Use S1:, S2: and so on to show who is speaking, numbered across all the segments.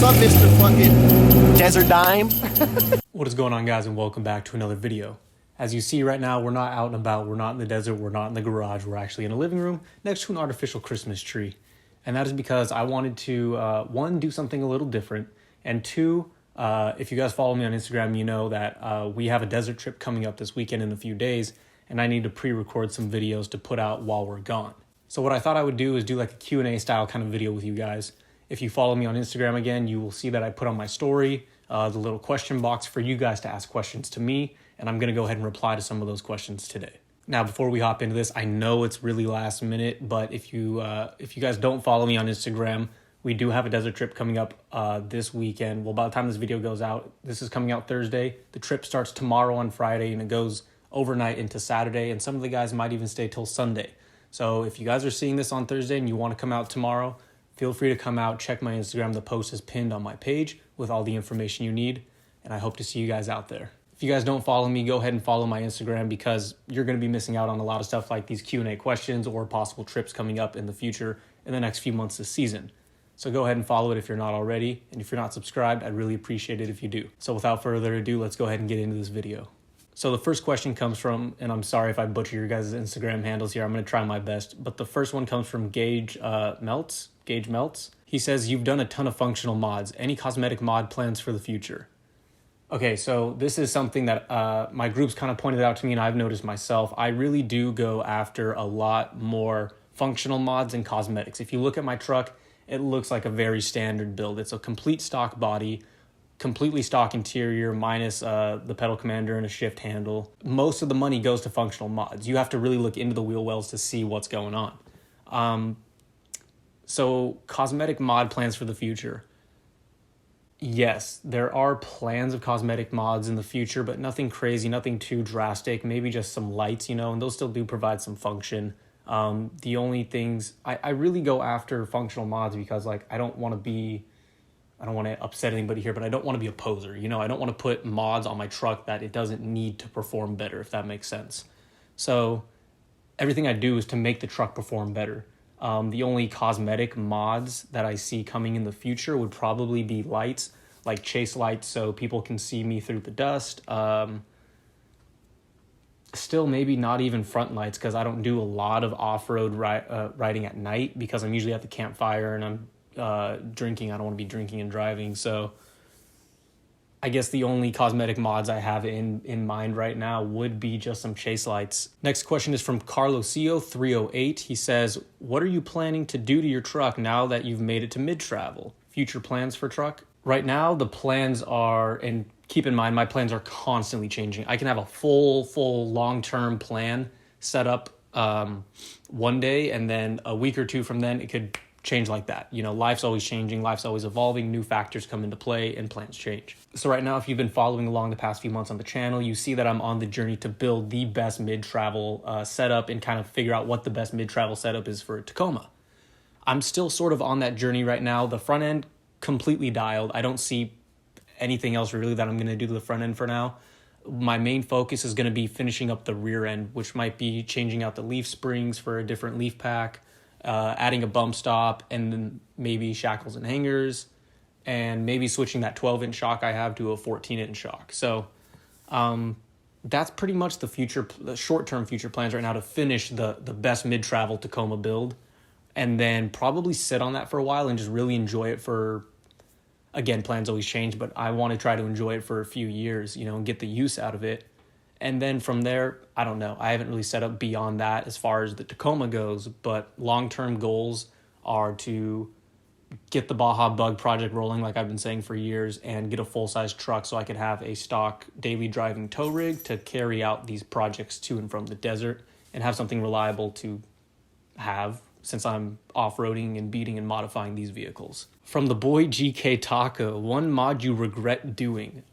S1: up, Mr. fucking Desert Dime?
S2: What is going on, guys, and welcome back to another video. As you see right now, we're not out and about, we're not in the desert, we're not in the garage, we're actually in a living room next to an artificial Christmas tree. And that is because I wanted to, one, do something a little different, and two, if you guys follow me on Instagram, you know that we have a desert trip coming up this weekend in a few days, and I need to pre-record some videos to put out while we're gone. So what I thought I would do is do like a Q&A style kind of video with you guys. If you follow me on Instagram again, you will see that I put on my story the little question box for you guys to ask questions to me, and I'm going to go ahead and reply to some of those questions today. Now, before we hop into this, I know it's really last minute, but if you guys don't follow me on Instagram, we do have a desert trip coming up this weekend. Well, by the time this video goes out, this is coming out Thursday. The trip starts tomorrow on Friday, and it goes overnight into Saturday, and some of the guys might even stay till Sunday. So if you guys are seeing this on Thursday and you want to come out tomorrow, feel free to come out, check my Instagram. The post is pinned on my page with all the information you need, and I hope to see you guys out there. If you guys don't follow me, go ahead and follow my Instagram because you're going to be missing out on a lot of stuff like these Q&A questions or possible trips coming up in the future in the next few months this season. So go ahead and follow it if you're not already, and if you're not subscribed, I'd really appreciate it if you do. So without further ado, let's go ahead and get into this video. So the first question comes from, and I'm sorry if I butcher your guys' Instagram handles here, I'm going to try my best, but the first one comes from Gage Melts. He says, you've done a ton of functional mods. Any cosmetic mod plans for the future? Okay, so this is something that my group's kind of pointed out to me and I've noticed myself. I really do go after a lot more functional mods and cosmetics. If you look at my truck, it looks like a very standard build. It's a complete stock body, completely stock interior minus the pedal commander and a shift handle. Most of the money goes to functional mods. You have to really look into the wheel wells to see what's going on. So cosmetic mod plans for the future. Yes, there are plans of cosmetic mods in the future, but nothing crazy, nothing too drastic, maybe just some lights, and those still do provide some function. The only things, I really go after functional mods because I don't want to upset anybody here, but I don't want to be a poser. I don't want to put mods on my truck that it doesn't need to perform better, if that makes sense. So everything I do is to make the truck perform better. The only cosmetic mods that I see coming in the future would probably be lights, like chase lights so people can see me through the dust. Still maybe not even front lights because I don't do a lot of off-road riding at night because I'm usually at the campfire and I'm drinking. I don't want to be drinking and driving. So I guess the only cosmetic mods I have in mind right now would be just some chase lights. Next question is from Carlosio308. He says, what are you planning to do to your truck now that you've made it to mid-travel? Future plans for truck? Right now, the plans are, and keep in mind, my plans are constantly changing. I can have a full long-term plan set up one day, and then a week or two from then, it could change like that. Life's always changing, life's always evolving, new factors come into play, and plans change. So right now, if you've been following along the past few months on the channel, you see that I'm on the journey to build the best mid-travel setup and kind of figure out what the best mid-travel setup is for a Tacoma. I'm still sort of on that journey right now. The front end, completely dialed. I don't see anything else really that I'm going to do to the front end for now. My main focus is going to be finishing up the rear end, which might be changing out the leaf springs for a different leaf pack, adding a bump stop, and then maybe shackles and hangers, and maybe switching that 12-inch shock I have to a 14-inch shock. So that's pretty much the short-term future plans right now, to finish the best mid-travel Tacoma build, and then probably sit on that for a while and just really enjoy it for, again, plans always change, but I want to try to enjoy it for a few years, and get the use out of it. And then from there, I don't know. I haven't really set up beyond that as far as the Tacoma goes, but long-term goals are to get the Baja Bug project rolling, like I've been saying for years, and get a full-size truck so I could have a stock daily driving tow rig to carry out these projects to and from the desert and have something reliable to have since I'm off-roading and beating and modifying these vehicles. From the boy GK Taco, one mod you regret doing.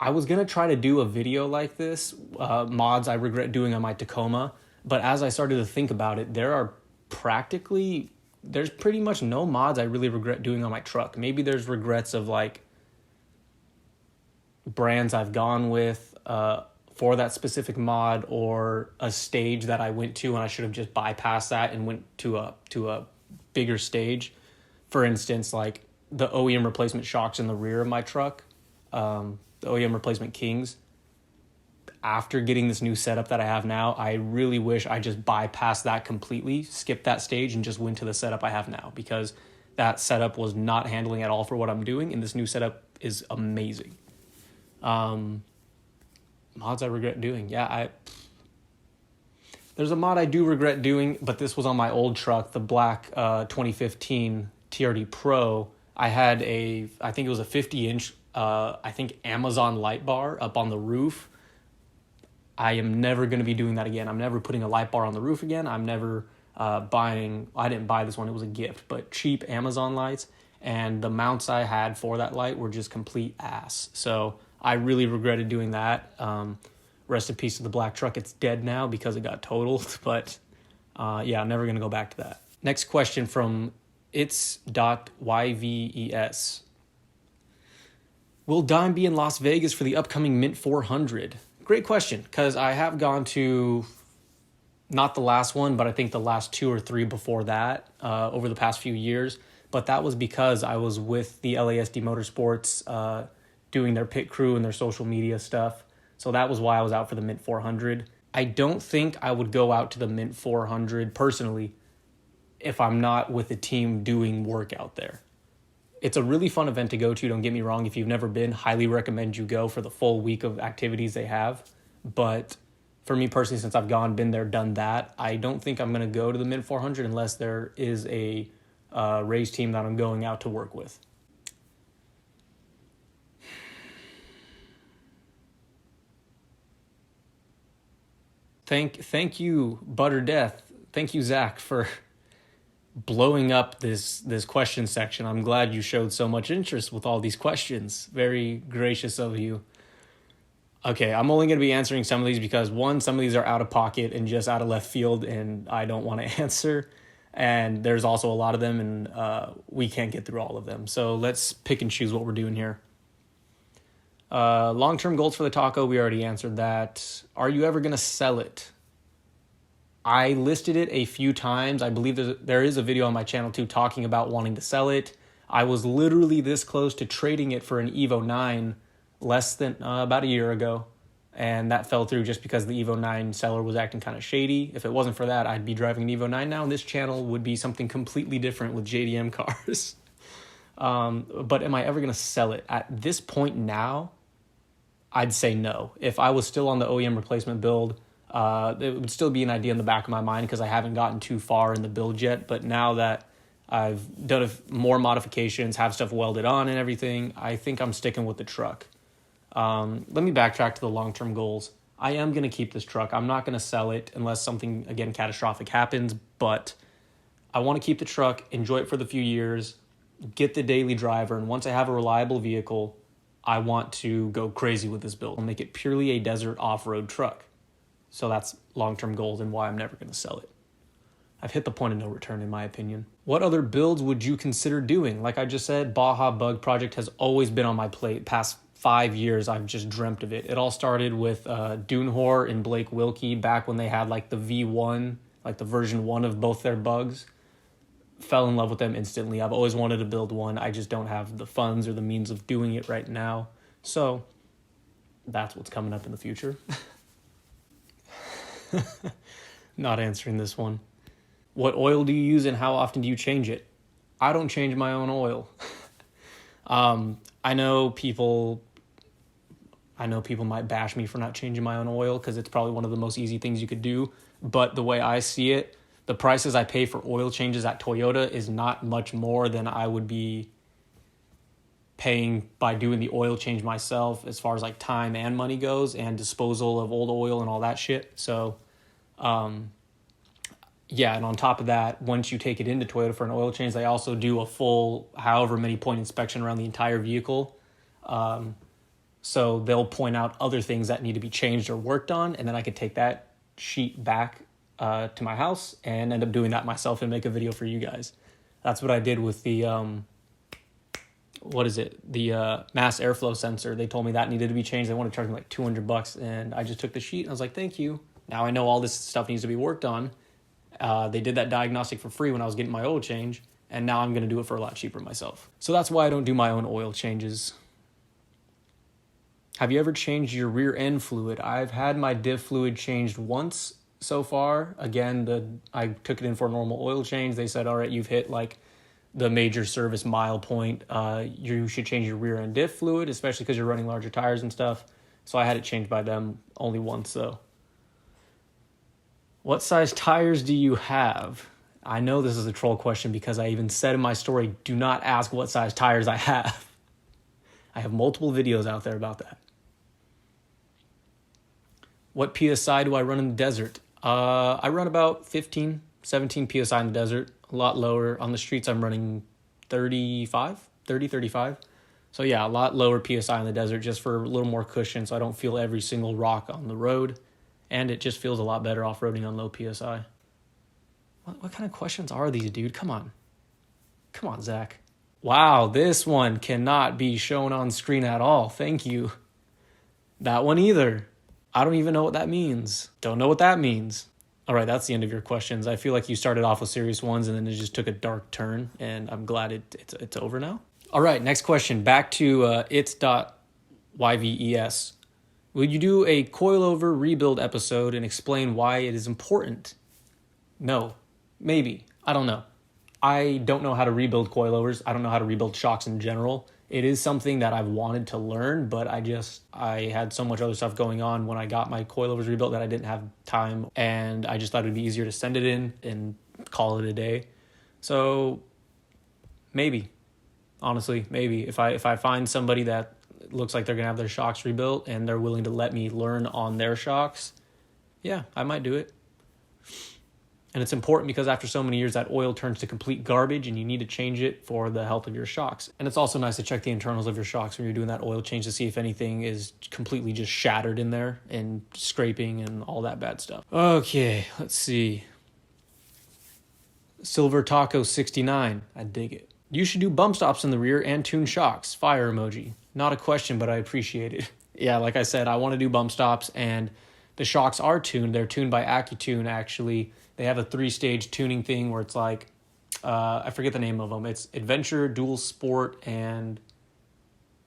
S2: I was going to try to do a video like this, mods I regret doing on my Tacoma, but as I started to think about it, there's pretty much no mods I really regret doing on my truck. Maybe there's regrets of brands I've gone with for that specific mod, or a stage that I went to and I should have just bypassed that and went to a bigger stage. For instance, the OEM replacement shocks in the rear of my truck, the OEM replacement Kings. After getting this new setup that I have now, I really wish I just bypassed that completely, skipped that stage, and just went to the setup I have now, because that setup was not handling at all for what I'm doing, and this new setup is amazing. Mods I regret doing. There's a mod I do regret doing, but this was on my old truck, the black 2015 TRD Pro. I had I think it was a 50-inch, Amazon light bar up on the roof. I am never going to be doing that again. I'm never putting a light bar on the roof again. I'm never I didn't buy this one, it was a gift, but cheap Amazon lights, and the mounts I had for that light were just complete ass. So I really regretted doing that. Rest in peace to the black truck. It's dead now because it got totaled, but I'm never going to go back to that. Next question from it's.yves. Will Dime be in Las Vegas for the upcoming Mint 400? Great question, because I have gone to, not the last one, but I think the last 2 or 3 before that over the past few years. But that was because I was with the LASD Motorsports doing their pit crew and their social media stuff. So that was why I was out for the Mint 400. I don't think I would go out to the Mint 400 personally if I'm not with a team doing work out there. It's a really fun event to go to, don't get me wrong. If you've never been, highly recommend you go for the full week of activities they have. But for me personally, since I've been there, done that, I don't think I'm going to go to the Mint 400 unless there is a race team that I'm going out to work with. Thank you, Butter Death. Thank you, Zach, for blowing up this question section. I'm glad you showed so much interest with all these questions. Very gracious of you. Okay, I'm only going to be answering some of these because, one, some of these are out of pocket and just out of left field, and I don't want to answer. And there's also a lot of them, and we can't get through all of them. So let's pick and choose what we're doing here. Long-term goals for the Taco, we already answered that. Are you ever going to sell it? I listed it a few times. I believe there is a video on my channel too talking about wanting to sell it. I was literally this close to trading it for an Evo 9 less than about a year ago, and that fell through just because the Evo 9 seller was acting kind of shady. If it wasn't for that, I'd be driving an Evo 9 now, and this channel would be something completely different with JDM cars. But am I ever going to sell it? At this point now, I'd say no. If I was still on the OEM replacement build, it would still be an idea in the back of my mind because I haven't gotten too far in the build yet. But now that I've done more modifications, have stuff welded on and everything, I think I'm sticking with the truck. Let me backtrack to the long-term goals. I am going to keep this truck. I'm not going to sell it unless something, again, catastrophic happens. But I want to keep the truck, enjoy it for the few years, get the daily driver. And once I have a reliable vehicle, I want to go crazy with this build. I'll make it purely a desert off-road truck. So that's long-term goals and why I'm never going to sell it. I've hit the point of no return in my opinion. What other builds would you consider doing? Like I just said, Baja Bug Project has always been on my plate. Past 5 years, I've just dreamt of it. It all started with Dunehor and Blake Wilkie back when they had like the V1, like the version 1 of both their bugs. Fell in love with them instantly. I've always wanted to build one. I just don't have the funds or the means of doing it right now. So that's what's coming up in the future. Not answering this one. What oil do you use and how often do you change it? I don't change my own oil. I know people might bash me for not changing my own oil because it's probably one of the most easy things you could do. But the way I see it, the prices I pay for oil changes at Toyota is not much more than I would be paying by doing the oil change myself as far as like time and money goes and disposal of old oil and all that shit. So, and on top of that, once you take it into Toyota for an oil change, they also do a full however many point inspection around the entire vehicle. So they'll point out other things that need to be changed or worked on, and then I could take that sheet back to my house and end up doing that myself and make a video for you guys. That's what I did with the mass airflow sensor. They told me that needed to be changed. They wanted to charge me like $200, and I just took the sheet and I was like, thank you. Now I know all this stuff needs to be worked on. They did that diagnostic for free when I was getting my oil change, And now I'm going to do it for a lot cheaper myself. So that's why I don't do my own oil changes. Have you ever changed your rear end fluid? I've had my diff fluid changed once so far. Again, I took it in for a normal oil change. They said, all right, you've hit like the major service mile point. You should change your rear end diff fluid, especially because you're running larger tires and stuff. So I had it changed by them only once though. What size tires do you have? I know this is a troll question because I even said in my story, do not ask what size tires I have. I have multiple videos out there about that. What PSI do I run in the desert? I run about 15, 17 PSI in the desert, a lot lower. On the streets, I'm running 35. So yeah, a lot lower PSI in the desert just for a little more cushion so I don't feel every single rock on the road. And it just feels a lot better off-roading on low PSI. What kind of questions are these, dude? Come on, Zach. Wow, this one cannot be shown on screen at all. Thank you. That one either. I don't even know what that means. Don't know what that means. All right, that's the end of your questions. I feel like you started off with serious ones and then it just took a dark turn, and I'm glad it's over now. All right, next question. Back to its.yves. Will you do a coilover rebuild episode and explain why it is important? No. Maybe. I don't know. I don't know how to rebuild coilovers. I don't know how to rebuild shocks in general. It is something that I've wanted to learn, but I had so much other stuff going on when I got my coilovers rebuilt that I didn't have time, and I just thought it'd be easier to send it in and call it a day. So maybe, honestly, maybe if I find somebody that looks like they're gonna have their shocks rebuilt and they're willing to let me learn on their shocks, yeah, I might do it. And it's important because after so many years, that oil turns to complete garbage and you need to change it for the health of your shocks. And it's also nice to check the internals of your shocks when you're doing that oil change to see if anything is completely just shattered in there and scraping and all that bad stuff. Okay, let's see. Silver Taco 69. I dig it. You should do bump stops in the rear and tune shocks. Fire emoji. Not a question, but I appreciate it. Yeah, like I said, I want to do bump stops, and the shocks are tuned. They're tuned by AccuTune, actually. They have a 3-stage tuning thing where it's like, I forget the name of them. It's Adventure, Dual Sport, and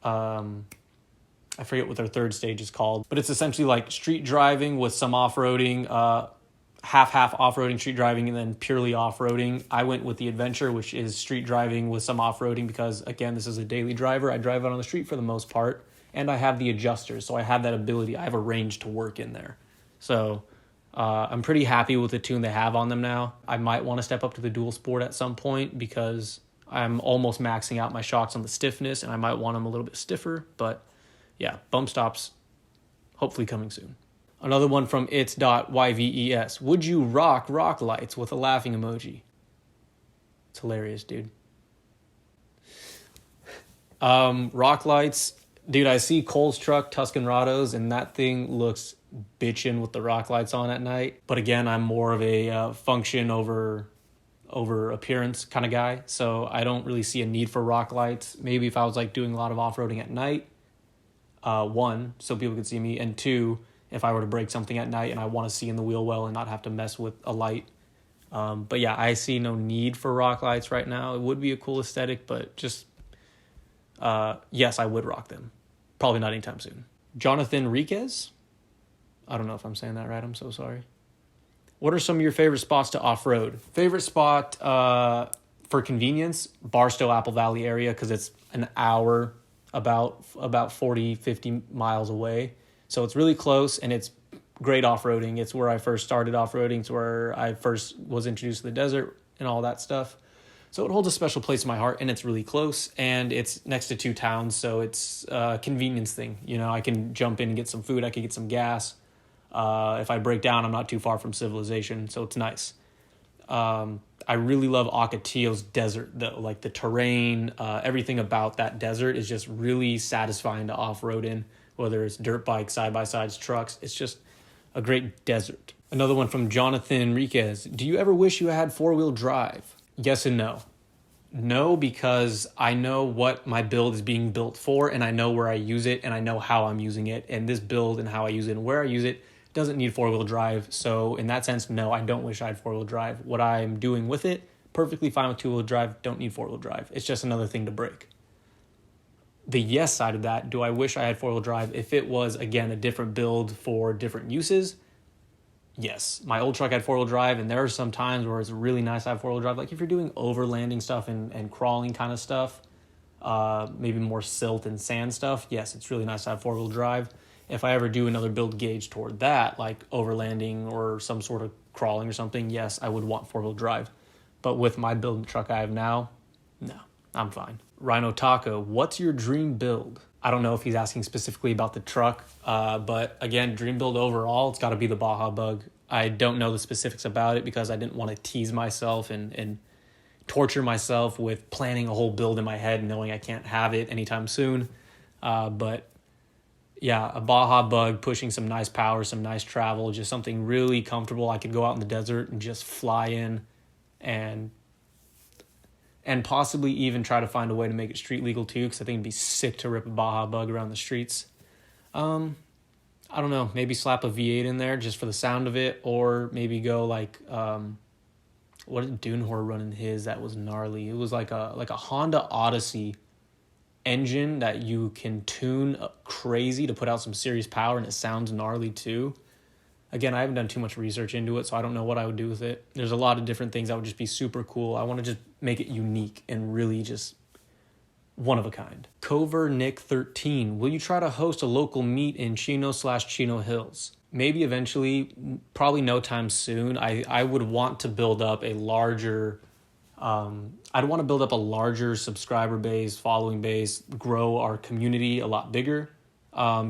S2: I forget what their third stage is called. But it's essentially like street driving with some off-roading, half off-roading, street driving, and then purely off-roading. I went with the Adventure, which is street driving with some off-roading because, again, this is a daily driver. I drive out on the street for the most part, and I have the adjusters, so I have that ability. I have a range to work in there. So I'm pretty happy with the tune they have on them now. I might want to step up to the dual sport at some point because I'm almost maxing out my shocks on the stiffness, and I might want them a little bit stiffer. But yeah, bump stops hopefully coming soon. Another one from its.yves. Would you rock lights with a laughing emoji? It's hilarious, dude. Rock lights. Dude, I see Cole's truck, Tuscanados, and that thing looks bitchin' with the rock lights on at night. But again, I'm more of a function over appearance kind of guy, so I don't really see a need for rock lights. Maybe if I was like doing a lot of off-roading at night, one, so people could see me, and two, if I were to break something at night and I want to see in the wheel well and not have to mess with a light. But yeah, I see no need for rock lights right now. It would be a cool aesthetic, but just, yes, I would rock them. Probably not anytime soon. Jonathan Riquez? I don't know if I'm saying that right. I'm so sorry. What are some of your favorite spots to off-road? Favorite spot for convenience, Barstow, Apple Valley area, because it's an hour, about 40, 50 miles away. So it's really close, and it's great off-roading. It's where I first started off-roading. It's where I first was introduced to the desert and all that stuff. So it holds a special place in my heart, and it's really close, and it's next to 2 towns, so it's a convenience thing. You know, I can jump in and get some food. I can get some gas. If I break down, I'm not too far from civilization, so it's nice. I really love Ocotillo's desert. The terrain, everything about that desert is just really satisfying to off-road in, whether it's dirt bikes, side-by-sides, trucks. It's just a great desert. Another one from Jonathan Riquez. Do you ever wish you had 4-wheel drive? Yes and no. No, because I know what my build is being built for, and I know where I use it, and I know how I'm using it. And this build and how I use it and where I use it doesn't need 4-wheel drive. So in that sense, no, I don't wish I had 4-wheel drive. What I'm doing with it Perfectly fine with two-wheel drive, don't need four-wheel drive. It's just another thing to break. The yes side of that, do I wish I had four-wheel drive? If it was, again, a different build for different uses, yes. My old truck had four-wheel drive, and there are some times where it's really nice to have four-wheel drive. Like if you're doing overlanding stuff and crawling kind of stuff, maybe more silt and sand stuff, yes, it's really nice to have four-wheel drive. If I ever do another build gauge toward that, like overlanding or some sort of crawling or something, yes, I would want four-wheel drive. But with my build truck I have now, no, I'm fine. Rhino Taco, what's your dream build? I don't know if he's asking specifically about the truck, but again, dream build overall, it's got to be the Baja Bug. I don't know the specifics about it because I didn't want to tease myself and torture myself with planning a whole build in my head and knowing I can't have it anytime soon. But yeah, a Baja Bug pushing some nice power, some nice travel, just something really comfortable. I could go out in the desert and just fly in and possibly even try to find a way to make it street legal too, because I think it'd be sick to rip a Baja Bug around the streets. I don't know, maybe slap a V8 in there just for the sound of it, or maybe go like, what did Dunehor run in his that was gnarly? It was like a Honda Odyssey engine that you can tune crazy to put out some serious power, and it sounds gnarly too. Again, I haven't done too much research into it, so I don't know what I would do with it. There's a lot of different things that would just be super cool. I want to just make it unique and really just one of a kind. Cover Nick 13, will you try to host a local meet in Chino/Chino Hills? Maybe eventually, probably no time soon. I would want to build up a larger, I'd want to build up a larger subscriber base, following base, grow our community a lot bigger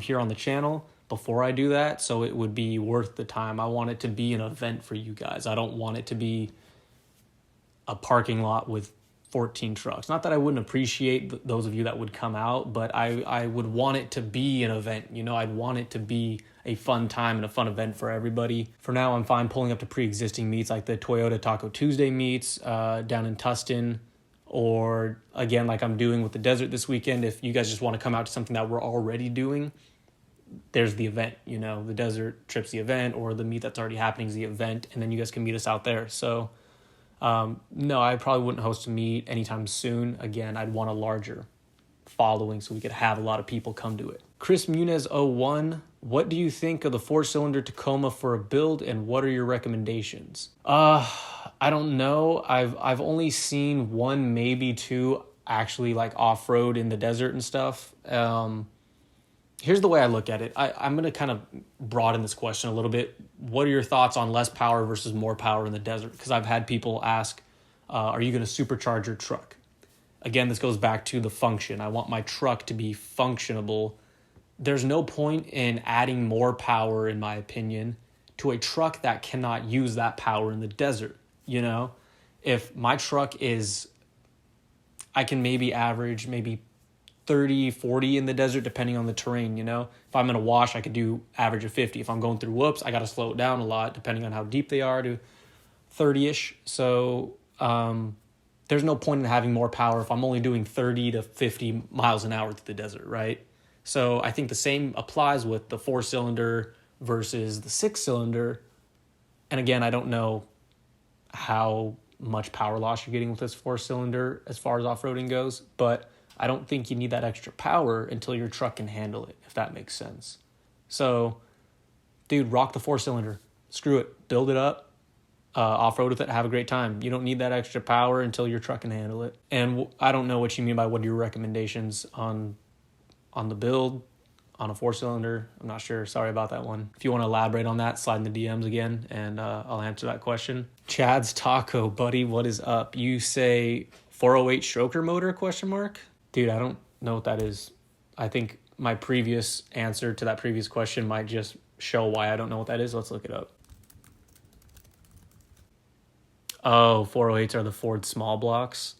S2: here on the channel before I do that, so it would be worth the time. I want it to be an event for you guys. I don't want it to be a parking lot with 14 trucks. Not that I wouldn't appreciate those of you that would come out, but I would want it to be an event. You know, I'd want it to be a fun time and a fun event for everybody. For now, I'm fine pulling up to pre-existing meets like the Toyota Taco Tuesday meets down in Tustin, or again, like I'm doing with the desert this weekend. If you guys just want to come out to something that we're already doing, there's the event, you know, the desert trip's the event, or the meet that's already happening is the event, and then you guys can meet us out there. So no, I probably wouldn't host a meet anytime soon. Again, I'd want a larger following so we could have a lot of people come to it. Chris Muniz 01, what do you think of the 4-cylinder Tacoma for a build, and what are your recommendations? I don't know. I've only seen one, maybe two, actually like off-road in the desert and stuff. Here's the way I look at it. I'm going to kind of broaden this question a little bit. What are your thoughts on less power versus more power in the desert? Because I've had people ask, are you going to supercharge your truck? Again, this goes back to the function. I want my truck to be functionable. There's no point in adding more power, in my opinion, to a truck that cannot use that power in the desert. You know, if my truck is, I can maybe average maybe 30, 40 in the desert, depending on the terrain, you know? If I'm in a wash, I could do average of 50. If I'm going through whoops, I got to slow it down a lot, depending on how deep they are, to 30-ish. So there's no point in having more power if I'm only doing 30 to 50 miles an hour through the desert, right? So I think the same applies with the 4-cylinder versus the 6-cylinder. And again, I don't know how much power loss you're getting with this 4-cylinder as far as off-roading goes, but I don't think you need that extra power until your truck can handle it, if that makes sense. So, dude, rock the 4-cylinder. Screw it. Build it up. Off-road with it. Have a great time. You don't need that extra power until your truck can handle it. And I don't know what you mean by what are your recommendations on the build on a 4-cylinder. I'm not sure. Sorry about that one. If you want to elaborate on that, slide in the DMs again, and I'll answer that question. Chad's Taco, buddy, what is up? You say 408 stroker motor, ? Dude, I don't know what that is. I think my previous answer to that previous question might just show why I don't know what that is. Let's look it up. Oh, 408s are the Ford small blocks.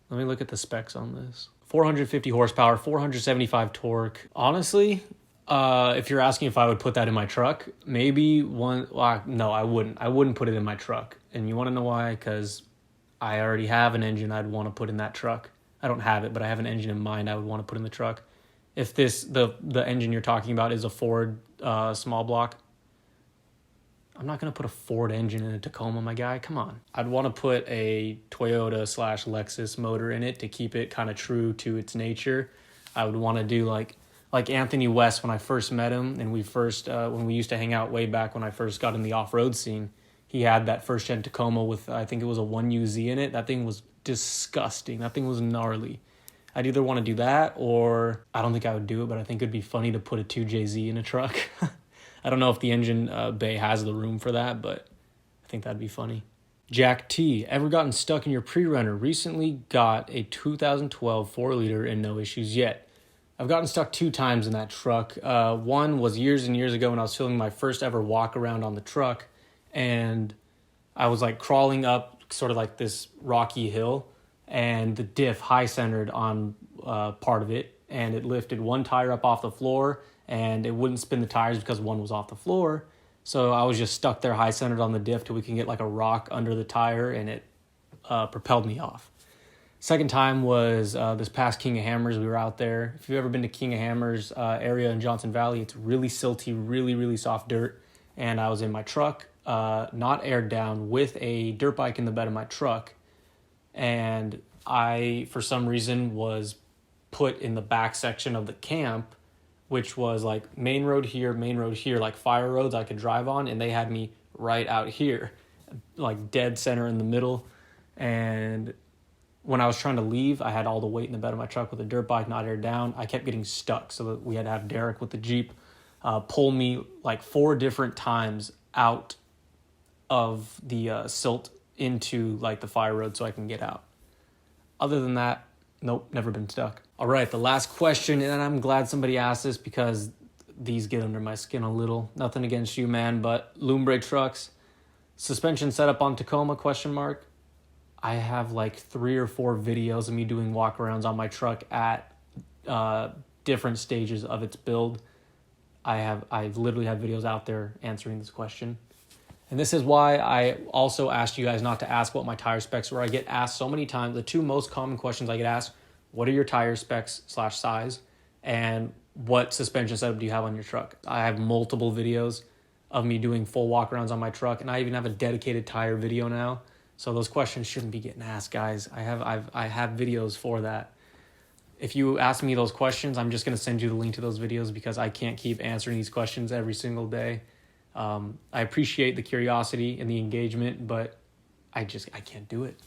S2: Let me look at the specs on this. 450 horsepower, 475 torque. Honestly, if you're asking if I would put that in my truck, maybe one. Well, no, I wouldn't. I wouldn't put it in my truck. And you want to know why? Because I already have an engine I'd want to put in that truck. I don't have it, but I have an engine in mind I would want to put in the truck. If the engine you're talking about is a Ford small block, I'm not going to put a Ford engine in a Tacoma, my guy. Come on. I'd want to put a Toyota/Lexus motor in it to keep it kind of true to its nature. I would want to do like Anthony West when I first met him, and when we used to hang out way back when I first got in the off-road scene. He had that first-gen Tacoma with, I think it was a 1UZ in it. That thing was disgusting. That thing was gnarly. I'd either want to do that, or I don't think I would do it, but I think it'd be funny to put a 2JZ in a truck. I don't know if the engine bay has the room for that, but I think that'd be funny. Jack T, ever gotten stuck in your pre-runner? Recently got a 2012 4-liter and no issues yet. I've gotten stuck 2 times in that truck. One was years and years ago when I was filming my first ever walk around on the truck, and I was like crawling up sort of like this rocky hill, and the diff high centered on part of it, and it lifted one tire up off the floor, and it wouldn't spin the tires because one was off the floor. So I was just stuck there high centered on the diff till we can get like a rock under the tire, and it propelled me off. Second time was this past King of Hammers. We were out there. If you've ever been to King of Hammers area in Johnson Valley, it's really silty, really, really soft dirt. And I was in my truck, not aired down, with a dirt bike in the bed of my truck. And I, for some reason, was put in the back section of the camp, which was like main road here, like fire roads I could drive on. And they had me right out here, like dead center in the middle. And when I was trying to leave, I had all the weight in the bed of my truck with a dirt bike not aired down. I kept getting stuck, so that we had to have Derek with the Jeep pull me like 4 different times out of the silt into like the fire road so I can get out. Other than that, nope, never been stuck. All right, the last question, and I'm glad somebody asked this because these get under my skin a little. Nothing against you, man, but Lumbre trucks, suspension setup on Tacoma, ? I have like 3 or 4 videos of me doing walkarounds on my truck at different stages of its build. I literally have videos out there answering this question. And this is why I also asked you guys not to ask what my tire specs were. I get asked so many times. The 2 most common questions I get asked, what are your tire specs / size? And what suspension setup do you have on your truck? I have multiple videos of me doing full walkarounds on my truck, and I even have a dedicated tire video now. So those questions shouldn't be getting asked, guys. I have videos for that. If you ask me those questions, I'm just going to send you the link to those videos because I can't keep answering these questions every single day. I appreciate the curiosity and the engagement, but I can't do it.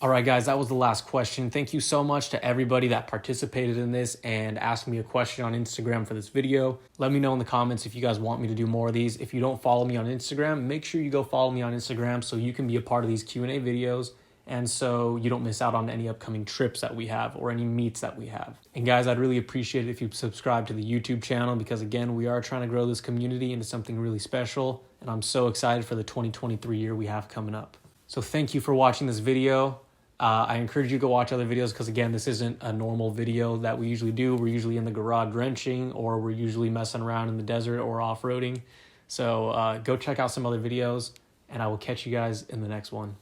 S2: All right, guys, that was the last question. Thank you so much to everybody that participated in this and asked me a question on Instagram for this video. Let me know in the comments if you guys want me to do more of these. If you don't follow me on Instagram, make sure you go follow me on Instagram so you can be a part of these Q&A videos and so you don't miss out on any upcoming trips that we have or any meets that we have. And guys, I'd really appreciate it if you subscribe to the YouTube channel because, again, we are trying to grow this community into something really special, and I'm so excited for the 2023 year we have coming up. So thank you for watching this video. I encourage you to go watch other videos because, again, this isn't a normal video that we usually do. We're usually in the garage wrenching, or we're usually messing around in the desert or off-roading. So go check out some other videos, and I will catch you guys in the next one.